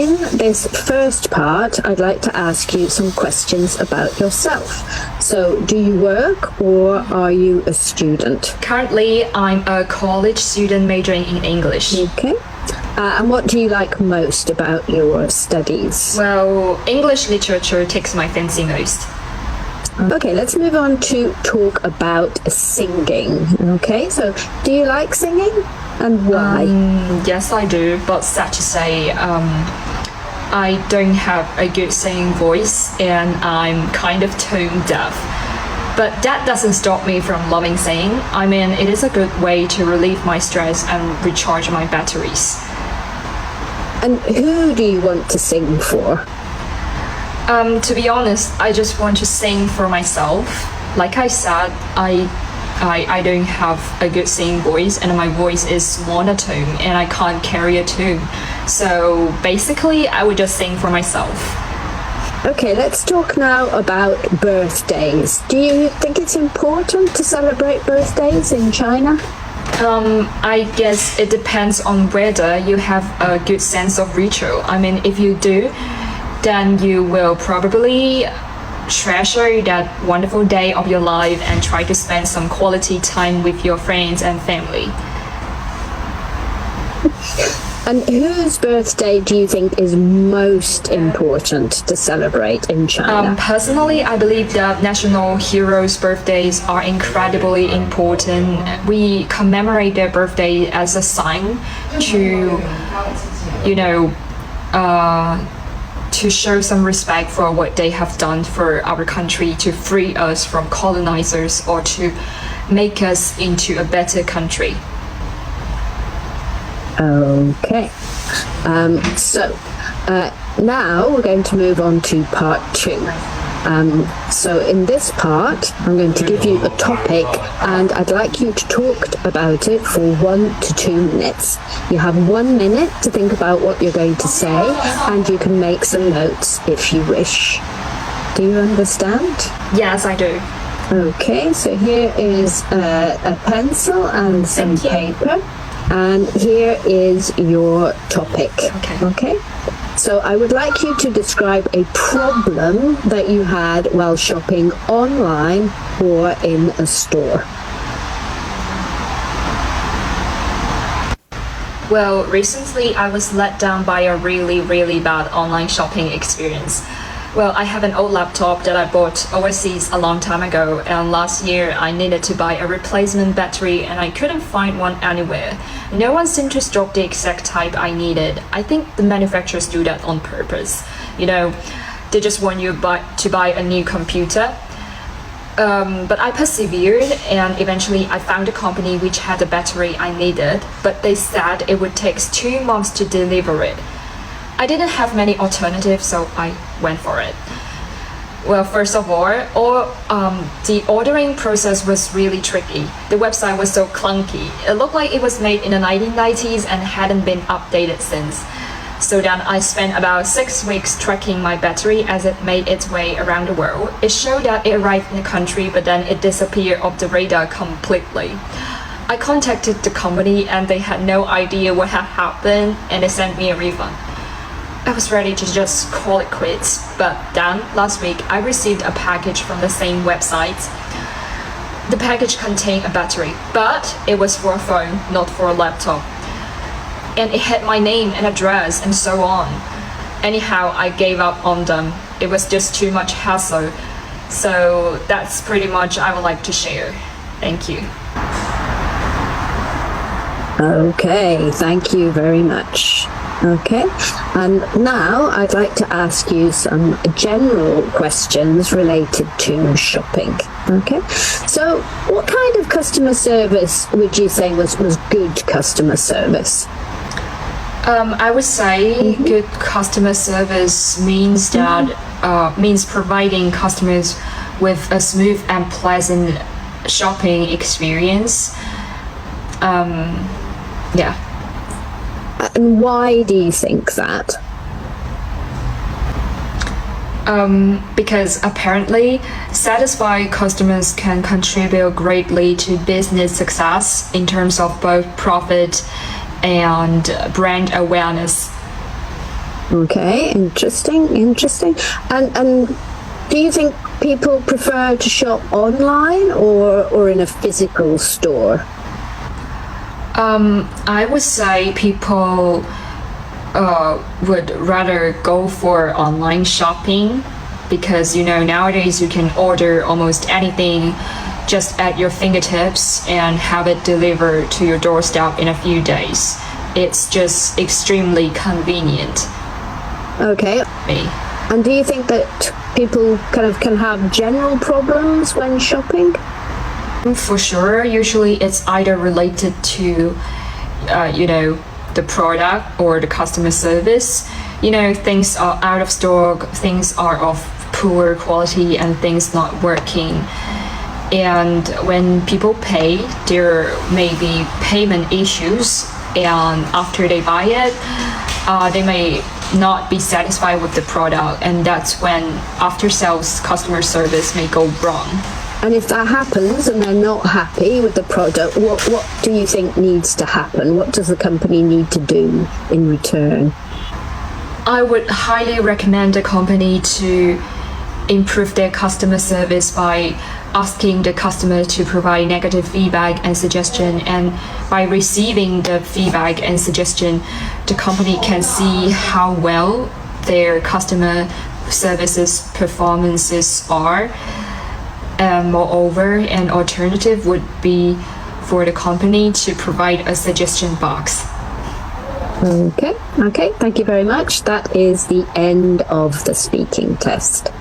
In this first part, I'd like to ask you some questions about yourself. So, do you work or are you a student? Currently, I'm a college student majoring in English. Okay. And what do you like most about your studies? Well, English literature takes my fancy most. Okay, let's move on to talk about singing. Okay, so do you like singing and why? Yes, I do, but sad to say, I don't have a good singing voice and I'm kind of tone deaf. But that doesn't stop me from loving singing. I mean, it is a good way to relieve my stress and recharge my batteries. And who do you want to sing for? To be honest, I just want to sing for myself. Like I said, I don't have a good singing voice and my voice is monotone and I can't carry a tune. So basically, I would just sing for myself. Okay, let's talk now about birthdays. Do you think it's important to celebrate birthdays in China? I guess it depends on whether you have a good sense of ritual. I mean, if you do, then you will probably treasure that wonderful day of your life and try to spend some quality time with your friends and family. And whose birthday do you think is most important to celebrate in China? Personally, I believe that national heroes' birthdays are incredibly important. We commemorate their birthday as a sign to, to show some respect for what they have done for our country to free us from colonizers or to make us into a better country. Okay. Now we're going to move on to part 2. So in this part, I'm going to give you a topic and I'd like you to talk about it for 1 to 2 minutes. You have 1 minute to think about what you're going to say and you can make some notes if you wish. Do you understand? Yes, I do. Okay, so here is a pencil and some paper. And here is your topic. Okay? So I would like you to describe a problem that you had while shopping online or in a store. Well, recently I was let down by a really, really bad online shopping experience. Well, I have an old laptop that I bought overseas a long time ago, and last year I needed to buy a replacement battery and I couldn't find one anywhere. No one seemed to stock the exact type I needed. I think the manufacturers do that on purpose. They just want you to buy a new computer. But I persevered and eventually I found a company which had the battery I needed, but they said it would take 2 months to deliver it. I didn't have many alternatives, so I went for it. Well, first of all, the ordering process was really tricky. The website was so clunky. It looked like it was made in the 1990s and hadn't been updated since. So then I spent about 6 weeks tracking my battery as it made its way around the world. It showed that it arrived in the country, but then it disappeared off the radar completely. I contacted the company and they had no idea what had happened and they sent me a refund. I was ready to just call it quits, but then last week I received a package from the same website. The package contained a battery, but it was for a phone, not for a laptop. And it had my name and address and so on. Anyhow, I gave up on them. It was just too much hassle. So that's pretty much I would like to share. Thank you. Okay, thank you very much. Okay, and now I'd like to ask you some general questions related to shopping. Okay, so what kind of customer service would you say was good customer service? I would say good customer service means that means providing customers with a smooth and pleasant shopping experience. Yeah. And why do you think that? Because apparently satisfied customers can contribute greatly to business success in terms of both profit and brand awareness. Okay, interesting. And do you think people prefer to shop online or in a physical store? I would say people would rather go for online shopping because nowadays you can order almost anything just at your fingertips and have it delivered to your doorstep in a few days. It's just extremely convenient. Okay. And do you think that people kind of can have general problems when shopping? For sure, usually it's either related to, the product or the customer service. Things are out of stock, things are of poor quality, and things not working. And when people pay, there may be payment issues, and after they buy it, they may not be satisfied with the product, and that's when after-sales customer service may go wrong. And if that happens and they're not happy with the product, what do you think needs to happen? What does the company need to do in return? I would highly recommend the company to improve their customer service by asking the customer to provide negative feedback and suggestion, and by receiving the feedback and suggestion, the company can see how well their customer services performances are. Moreover, an alternative would be for the company to provide a suggestion box. Okay, thank you very much. That is the end of the speaking test.